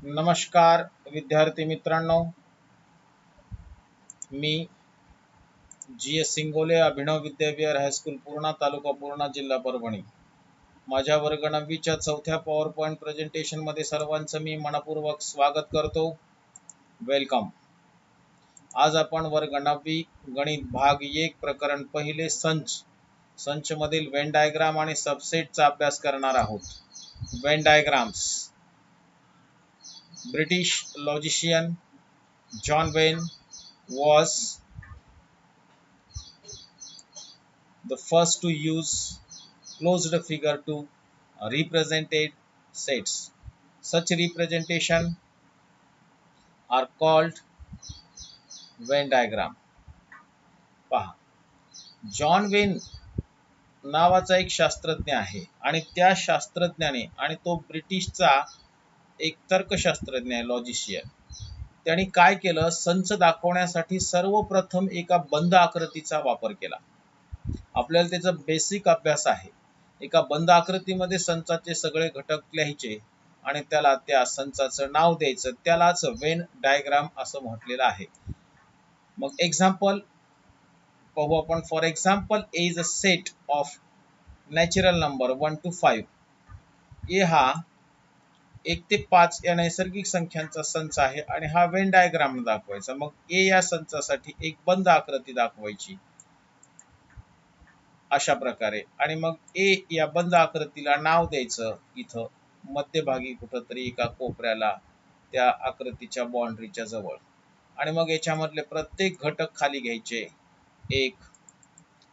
नमस्कार विद्यार्थी मित्रांनो, मी GS सिंगोले, अभिनव विद्याविहार हायस्कूल पूर्णा, तालुका पूर्णा, जिल्हा परभणी. माझ्या वर्ग 9वीच्या चौथ्या पॉवर पॉइंट प्रेझेंटेशन मध्ये सर्वांचं मी मनपूर्वक स्वागत करतो. वेलकम. आज आपण वर्ग 9वी गणित भाग 1 प्रकरण पहिले संच मधील वेन डायग्राम आणि सबसेटचा अभ्यास करणार आहोत. Venn diagrams. British logician John Wayne was the first to use closed figure to represent sets. Such representation are called Venn diagram. पहा, जॉन वेन नावाचा एक शास्त्रज्ञ आहे आणि त्या शास्त्रज्ञाने, आणि तो ब्रिटिशचा एक तर्कशास्त्रज्ञ आहे, लॉजिशियन. त्यांनी काय केलं, संच दाखवण्यासाठी सर्वप्रथम एका बंद आकृतीचा वापर केला. आपल्याला त्याचा बेसिक अभ्यास आहे. एका बंद आकृतीमध्ये संचाचे सगळे घटक लिहायचे आणि त्याला त्या संचाचं नाव द्यायचं. त्यालाच वेन डायग्राम असं म्हटलेलं आहे. मग एक्झाम्पल पाहू आपण. For example, A is a set of natural number 1 to 5. ए हा 1 ते 5 या नैसर्गिक संख्यांचा संच आहे आणि हा वेन डायग्राम दाखवायचा. मग ए या संचासाठी एक बंद आकृती दाखवायची अशा प्रकारे, आणि मग ए या बंद आकृतीला नाव द्यायचं इथं मध्यभागी कुठंतरी एका कोपऱ्याला त्या आकृतीच्या बाउंड्रीच्या जवळ. आणि मग याच्यामधले प्रत्येक घटक खाली घ्यायचे. एक,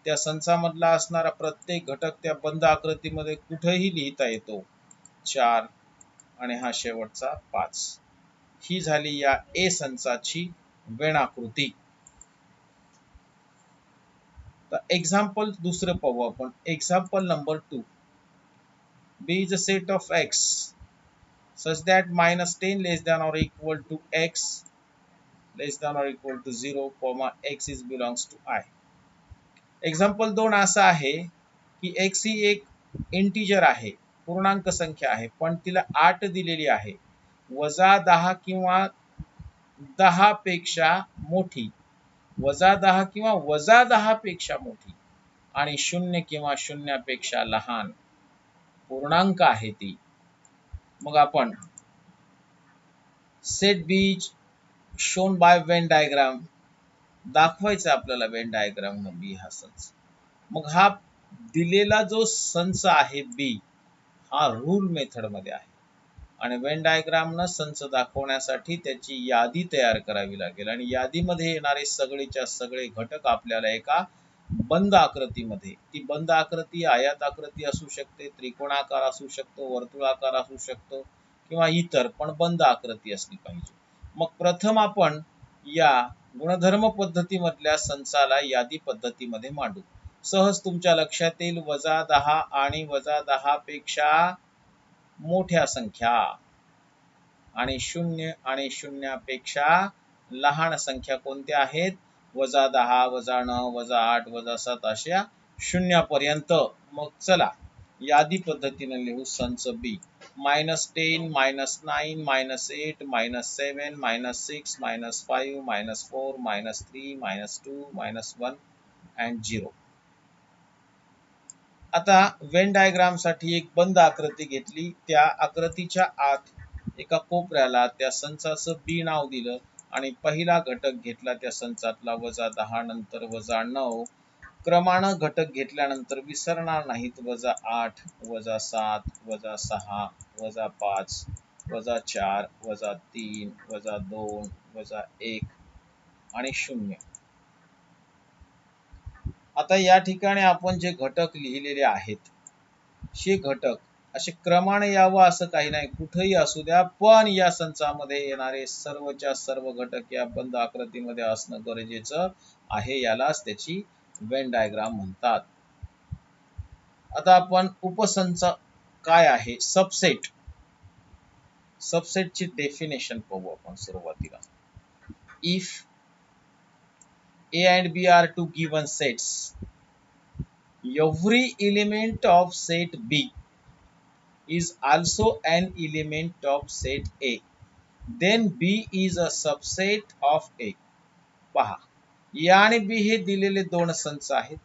त्या संचामधला असणारा प्रत्येक घटक त्या बंद आकृतीमध्ये कुठेही लिहिता येतो. 4 आणि हा शेवटचा 5. ही झाली या ए संचाची वेन आकृती. एक्झाम्पल दुसरं पाहू आपण. Example number 2. B is a set of x such that -10 less than or equal to x less than or equal to 0, x is belongs to I. Example 2 असं आहे की x ही एक इंटिजर आहे, पूर्णांक संख्या आहे, पण तिला 8 दिलेली आहे. -10 किंवा 10 पेक्षा मोठी, -10 किंवा -10 पेक्षा मोठी, आणि 0 किंवा 0 पेक्षा लहान पूर्णांक आहे ती. मग आपण set be shown by Venn diagram दाखवायचा आपल्याला. वेन डायग्राम न बी हा संच. मग हा दिलेला जो संच आहे बी, हा रूल मेथड मध्ये आहे आणि वेन डायग्राम न संच दाखवण्यासाठी त्याची यादी तयार करावी लागेल. आणि यादीमध्ये येणारे सगळेच्या सगळे घटक आपल्याला एका बंद आकृतीमध्ये, ती बंद आकृती आयत आकृती असू शकते, त्रिकोणाकार असू शकतो, वर्तुळाकार असू शकतो किंवा इतर, पण बंद आकृती असली पाहिजे. मग प्रथम आपण या गुणधर्म पद्धतीमधल्या संचाला यादी पद्धतीमध्ये मांडू. सहज तुमच्या लक्षात येईल. -10 आणि -10 पेक्षा मोठ्या संख्या आणि 0 आणि 0 पेक्षा लहान संख्या कोणत्या आहेत? -10, -9, -8, -7 अशा 0 पर्यंत. मग चला यादी पद्धतीने लिहू. संच बी -10, -9, -8, -7, -6, -5, -4, -3, -2, -1 and 0. आता वेन डायग्राम साठी एक बंद आकृती घेतली. त्या आकृतीच्या आत एका कोपऱ्याला त्या संचाचं बी नाव दिलं आणि पहिला घटक घेतला त्या संचातला -10, नंतर -9. क्रमानं घटक घेतल्यानंतर विसरणार नाहीत. -8, -7, -6, -5, -4, -3, -2, -1 आणि 0. आता या ठिकाणी आपण जे घटक लिहिलेले आहेत, हे घटक असे क्रमाने यावं असं काही नाही, कुठेही असू द्या, पण या संचामध्ये येणारे सर्वच्या सर्व घटक या बंद आकृतीमध्ये असणं गरजेचं आहे. यालाच त्याची वेन डायग्राम म्हणतात. आता आपण उपसंच काय आहे, सबसेट. सबसेटची डेफिनेशन पाहू आपण सुरुवातीला. If A and B are two given sets, every element of set B is also an element of set A. Then B is a subset of A. पहा, ए आणि बी हे दिलेले दोन संच आहेत.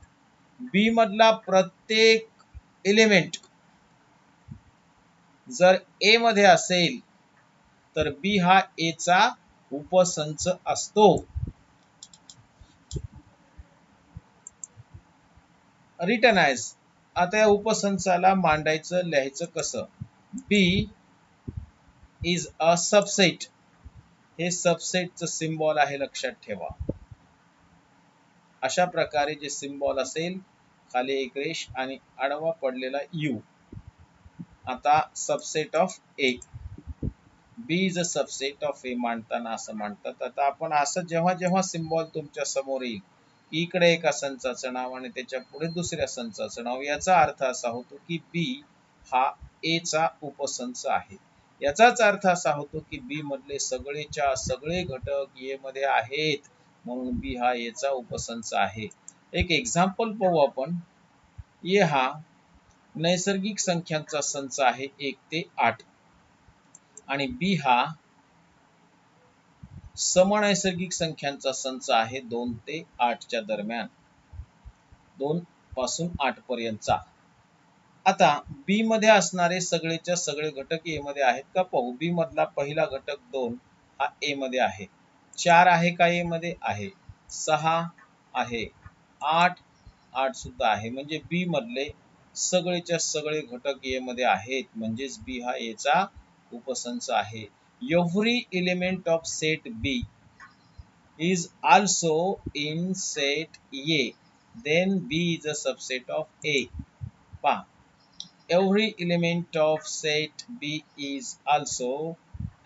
बी मधला प्रत्येक एलिमेंट जर ए मध्ये असेल तर बी हा ए चा उपसंच असतो. Written as. आता या उपसंचाला मांडायचं, लिहायचं कसं? B is a subset. हे सबसेटचं सिम्बॉल आहे, लक्षात ठेवा. अशा प्रकारे जे सिम्बॉल असेल, खाली एक रेष आणि आडवा पडलेला यू. आता subset of A. B is a subset of A मांडताना असं मांडतात. आता आपण असं जेव्हा जेव्हा सिम्बॉल तुमच्या समोर येईल, इकडे एका संचाचं नाव आणि त्याच्या पुढे दुसऱ्या संचाचं नाव, याचा अर्थ असा होतो की बी हा ए चा उपसंच आहे. याचाच अर्थ असा होतो की बी मधले सगळेच्या सगळे घटक ए मध्ये आहेत, म्हणून बी हा ए चा उपसंच आहे. एक एक्झाम्पल पाहू आपण. ए हा नैसर्गिक संख्यांचा संच आहे 1 ते 8 आणि बी हा समनैसर्गिक संख्यांचा संच आहे 2 ते 8 च्या दरम्यान, 2 पासून 8 पर्यंतचा. आता बी मध्ये असणारे सगळेच्या सगळे घटक ए मध्ये आहेत का पाहू. बी मधला पहिला घटक 2 हा ए मध्ये आहे. 4 आहे का ए मध्ये? आहे. 6 आहे. 8 सुद्धा आहे. म्हणजे बी मधले सगळेच्या सगळे घटक ए मध्ये आहेत, म्हणजेच बी हा ए चा उपसंच आहे. Every element of set B is also in set A, then B is a subset of A. पहा, every element of set B is also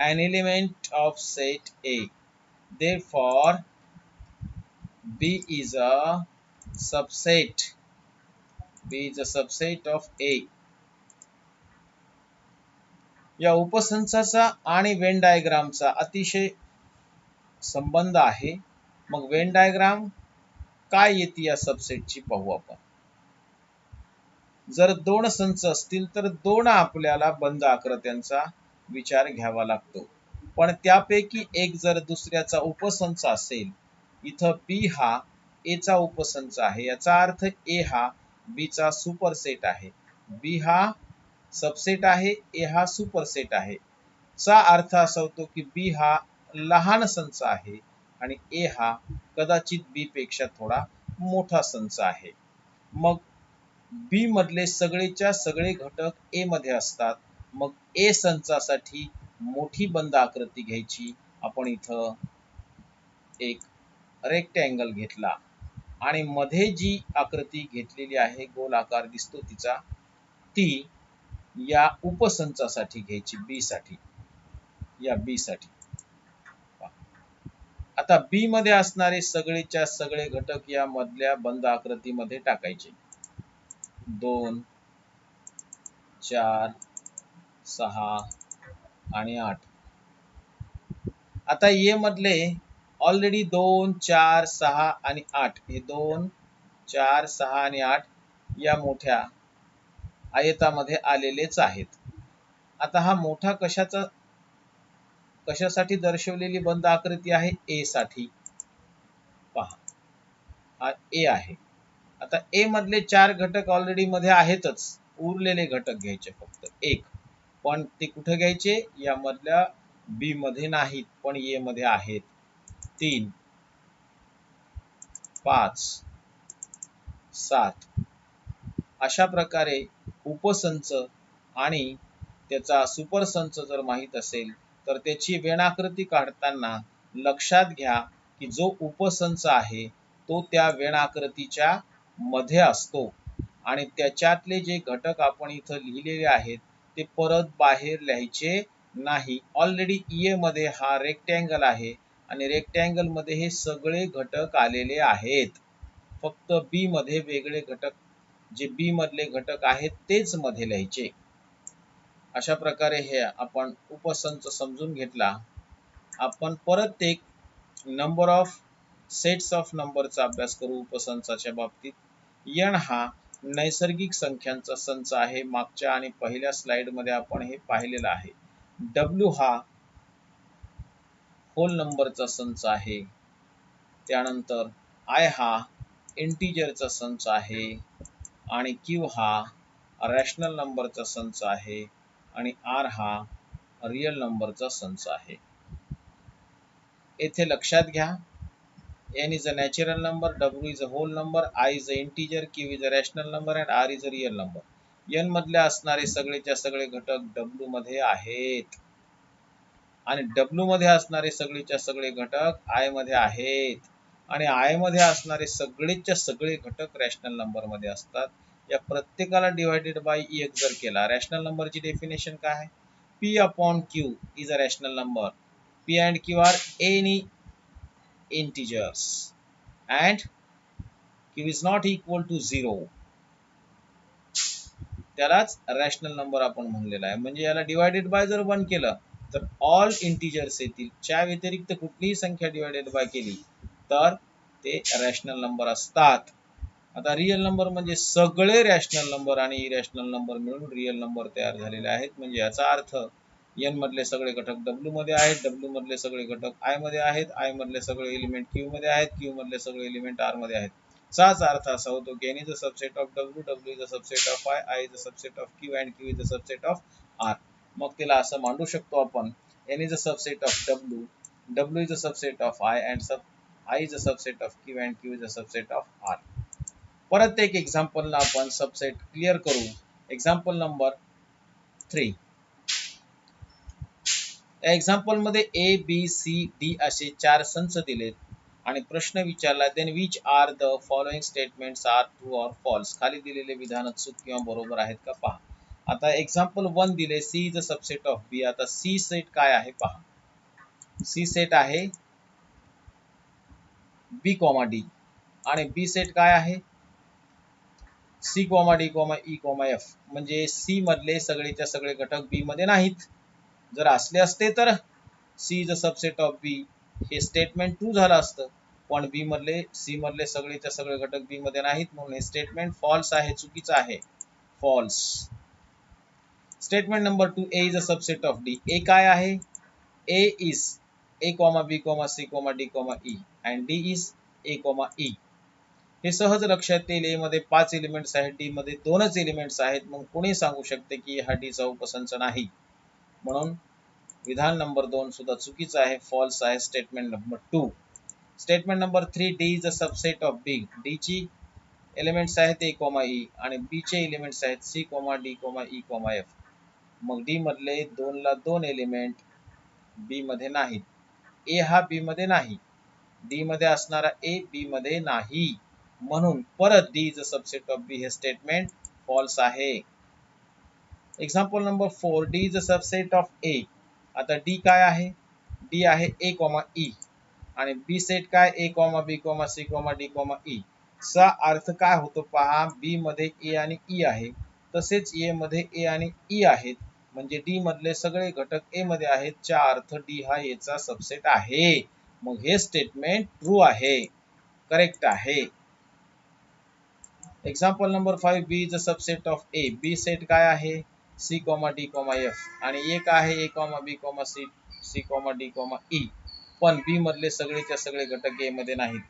an element of set A. Therefore, B is a subset. B is a subset of A. या उपसंचाचा आणि Wien डायग्रामचा अतिशय संबंध आहे. मग Venn diagram काय येते या सबसेटची पाहू आपण. जर दोन संच असतील तर दोन आपल्याला बंद आकृत्यांचा विचार घ्यावा लागतो, पण त्यापैकी एक जर दुसऱ्याचा उपसंच असेल, इथं बी हा ए चा उपसंच आहे, याचा अर्थ ए हा बी चा सुपरसेट आहे. बी हा सबसेट आहे, ए हा सुपरसेट आहे. चा अर्थ असा होतो की बी हा लहान संच आहे आणि ए हा कदाचित बी पेक्षा थोडा मोठा संच आहे. मग बी मधले सगळेच्या सगळे घटक ए मध्ये असतात. मग ए संचासाठी मोठी बंद आकृती घ्यायची. आपण इथं एक रेक्टँगल घेतला आणि मध्ये जी आकृती घेतलेली आहे, गोल आकार दिसतो तिचा, ती या उपसंचासाठी घ्यायची, बी साठी. या बी साठी आता बी मध्ये असणारे सगळेच्या सगळे घटक या मधल्या बंद आकृतीमध्ये टाकायचे. 2, 4, 6 आणि 8. आता ए मधले ऑलरेडी 2, 4, 6 आणि 8 हे 2, 4, 6 आणि 8 या मोठ्या आयतामध्ये आलेलेच आहेत. आता हा मोठा कशासाठी दर्शवलेली बंद आकृती आहे? ए साठी. पहा, हा ए आहे. आता ए मधले 4 घटक ऑलरेडी मध्ये आहेतच, उरलेले घटक घ्यायचे फक्त एक. पण ते कुठे घ्यायचे? या मधल्या बी मध्ये नाहीत, पण ए मध्ये आहेत. 3, 5, 7. अशा प्रकारे उपसंच आणि त्याचा सुपरसंच जर माहित असेल तर त्याची वेणाकृती काढताना लक्षात घ्या की जो उपसंच आहे तो त्या वेणाकृतीच्या मध्ये असतो आणि त्याच्यातले जे घटक आपण इथं लिहिलेले आहेत ते परत बाहेर लिहायचे नाही. ऑलरेडी ए मध्ये हा रेक्टँगल आहे आणि रेक्टँगल मध्ये हे सगळे घटक आलेले आहेत. फक्त बी मध्ये वेगळे घटक, जे बी मधले घटक आहेत तेच मध्ये लिहायचे. अशा प्रकारे हे आपण उपसंच समजून घेतला. आपण परत एक नंबर ऑफ सेट्स ऑफ नंबरचा अभ्यास करू उपसंचाच्या बाबतीत. एन हा नैसर्गिक संख्यांचा संच आहे. मागच्या आणि पहिल्या स्लाइड मध्ये आपण हे पाहिलेलं आहे. डब्ल्यू हा होल नंबरचा संच आहे. त्यानंतर आय हा इंटिजरचा संच आहे आणि क्यू हा रॅशनल नंबरचा संच आहे आणि आर हा रियल नंबरचा संच आहे. येथे लक्षात घ्या, n is a natural number, w is a whole number, I is a integer, q is a rational number and r is a real number. n मधले असणारे सगळेच्या सगळे घटक w मध्ये आहेत आणि w मध्ये असणारे सगळेच्या सगळे घटक i मध्ये आहेत आणि i मध्ये असणारे सगळेच्या सगळे घटक रॅशनल नंबर मध्ये असतात. या प्रत्येकाला डिवाइडेड बाय एक जर केला, रॅशनल नंबरची डेफिनेशन काय आहे? p upon q is a rational number. p and q are any integers and q is not equal to 0. त्यालाच रॅशनल नंबर आपण म्हणलेला आहे. म्हणजे याला डिवाइडेड बाय जर 1 केलं तर ऑल इंटिजर्स येतील. च्या व्यतिरिक्त कुठलीही संख्या डिवाइडेड बाय केली तर ते रॅशनल नंबर असतात. आता रियल नंबर म्हणजे सगळे रॅशनल नंबर आणि इरॅशनल नंबर मिळून रियल नंबर तयार झालेले आहेत. म्हणजे याचा अर्थ n मधले सगळे घटक w मध्ये आहेत, w मधले सगळे घटक i मध्ये आहेत, i मधले सगळे एलिमेंट q मध्ये आहेत, q मधले सगळे एलिमेंट r मध्ये आहेत. साच अर्थ असा होतो की n is a subset of w, w is a subset of I is a subset of q and q is a subset of r. मग तिला असं मांडू शकतो आपण, n is a subset of w, w is a subset of I and I is a subset of q and q is a subset of r. परत एक example ला आपण सबसेट क्लिअर करू. Example number 3. या example मध्ये A B C D असे 4 संच दिलेत आणि प्रश्न विचारला, then which are the following statements are true or false. खाली दिलेले विधान चूक किंवा बरोबर आहेत का पहा. आता एक्झाम्पल 1 दिले, C is a subset of B. आता सी सेट काय आहे पहा. सी सेट आहे बी कॉमा डी आणि बी सेट काय आहे C comma D comma E comma F. म्हणजे सी मधले सगळेच्या सगळे घटक बी मध्ये नाहीत. जर असले असते तर C is a subset of B हे स्टेटमेंट ट्रू झालं असतं, पण बी मधले सी मधले सगळेच्या सगळे घटक बी मध्ये नाहीत म्हणून हे स्टेटमेंट फॉल्स आहे, चुकीचं आहे, false. Statement number 2, A is a subset of D. A काय आहे? A is A comma B comma C comma D comma E and D is A comma E. हे सहज लक्षात येईल. ए मध्ये 5 एलिमेंट्स आहेत, डी मध्ये 2च एलिमेंट्स आहेत. मग कोणी सांगू शकते की हा डी चा उपसंच नाही? म्हणून विधान नंबर 2 सुद्धा चुकीचं आहे, फॉल्स आहे. Statement number 2. Statement number 3, D is a subset of B. D ची एलिमेंट्स आहेत ए कॉमा ई आणि बी चे एलिमेंट्स आहेत C comma D comma E comma F. मग डी मधले 2 ला 2 एलिमेंट बी मध्ये नाहीत. ए हा बी मध्ये नाही, डी मध्ये असणारा ए बी मध्ये नाही, म्हणून परत D is a subset of B हे स्टेटमेंट फॉल्स आहे. Example number 4, D is a subset of A. आता डी काय आहे? डी आहे ए कॉमा ई आणि बी सेट काय? A comma B comma C comma D comma E. चा अर्थ काय होतो पहा, बी मध्ये ए आणि ई आहे, तसेच ए मध्ये ए आणि ई आहेत, म्हणजे डी मधले सगळे घटक ए मध्ये आहेत. चा अर्थ डी हा ए चा सबसेट आहे. मग हे स्टेटमेंट ट्रू आहे, करेक्ट आहे. Example number 5, B is a subset of A. B set काय आहे? C comma D comma F आणि ए काय आहे? A comma B comma C C comma D comma E. पण बी मधले सगळेच्या सगळे घटक ए मध्ये नाहीत.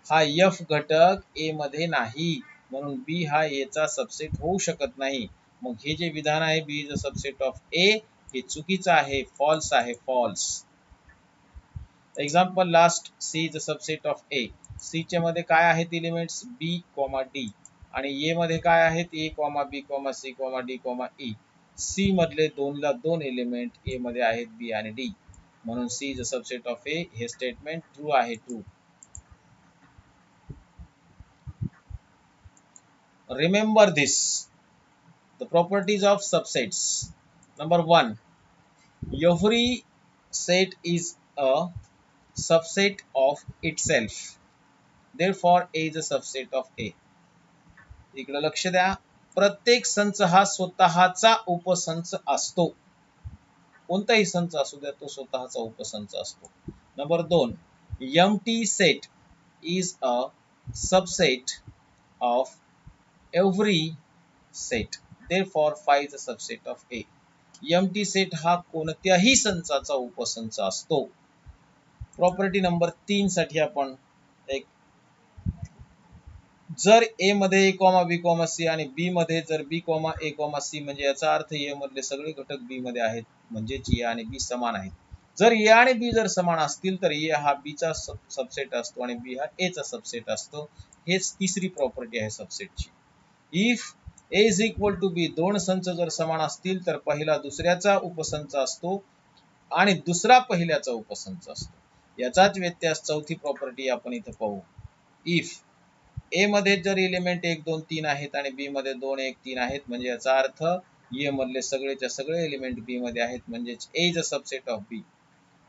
हा एफ घटक ए मध्ये नाही, म्हणून बी हा ए चा सबसेट होऊ शकत नाही. मग हे जे विधान आहे B is a subset of A हे चुकीचं आहे, फॉल्स आहे, false. Example last, C is a subset of A. C च्या मध्ये काय आहेत एलिमेंट्स? बी कॉमा डी आणि ए मध्ये काय आहेत? A comma B comma C comma D comma E. C मधले 2 ला 2 एलिमेंट ए मध्ये आहेत बी आणि डी, म्हणून C is a subset of A हे स्टेटमेंट ट्रू आहे, true. Remember this, the properties of subsets. Number 1, every set is a subset of itself, therefore A is a subset of A. इकडे लक्ष द्या, प्रत्येक संच हा स्वतःचा उपसंच असतो. कोणताही संच असू द्या, तो स्वतःचा उपसंच असतो. Number 2, empty set is a subset of every set, therefore phi is a subset of A. Empty set हा कोणत्याही संचाचा उपसंच असतो. प्रॉपर्टी नंबर 3 साठी आपण एक, जर ए मध्ये ए कॉमा बी कॉमा सी आणि बी मध्ये जर बी कॉमा ए कॉमा सी, म्हणजे याचा अर्थ ए मधले सगळे घटक बी मध्ये आहेत, म्हणजेच ए आणि बी समान आहेत. जर ए आणि बी जर समान असतील तर ए हा बी चा सबसेट असतो आणि बी हा ए चा सबसेट असतो. हेच तिसरी प्रॉपर्टी आहे सबसेटची. If A is equal to B, दोन संच जर समान असतील तर पहिला दुसऱ्याचा उपसंच असतो आणि दुसरा पहिल्याचा उपसंच असतो. याचाच व्यत्यास चौथी प्रॉपर्टी आपण इथे पाहू. इफ ए मध्ये जर एलिमेंट 1 2 3 आहेत आणि बी मध्ये 2 1 3 आहेत, म्हणजे याचा अर्थ ए मधले सगळेच्या सगळे एलिमेंट बी मध्ये आहेत, म्हणजेच A is a subset of B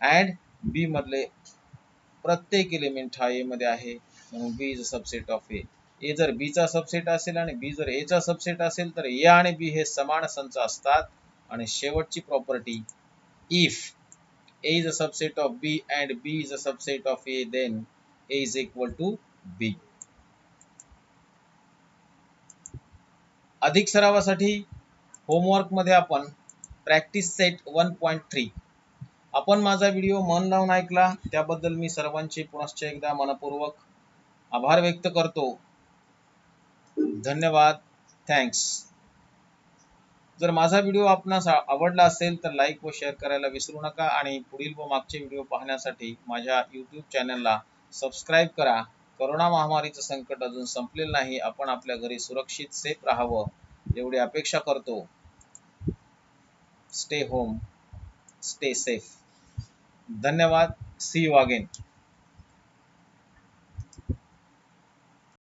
and B मधले प्रत्येक एलिमेंट हा ए मध्ये आहे, म्हणून B is a subset of A. A जर बी चा सबसेट असेल आणि बी जर ए चा सबसेट असेल तर ए आणि बी हे समान संच असतात. आणि शेवटची property, if A is a subset of B and B is a subset of A, then A is equal to B. अधिक सरावासाठी होमवर्क मध्ये आपण प्रॅक्टिस सेट 1.3, आपण माझा व्हिडिओ मन लावून ऐकला त्याबद्दल मी सर्वांचे पुनश्च एकदा मनपूर्वक आभार व्यक्त करतो. धन्यवाद. थँक्स. जर माझा व्हिडिओ आपणास आवडला असेल तर लाईक व शेअर करायला विसरू नका आणि पुढील व मागचे व्हिडिओ पाहण्यासाठी माझ्या यूट्यूब चॅनलला सबस्क्राईब करा. कोरोना महामारीचं संकट अजून संपलेलं नाही. आपण आपल्या घरी सुरक्षित सेफ राहावं एवढी अपेक्षा करतो. Stay home, stay safe. धन्यवाद. See you again.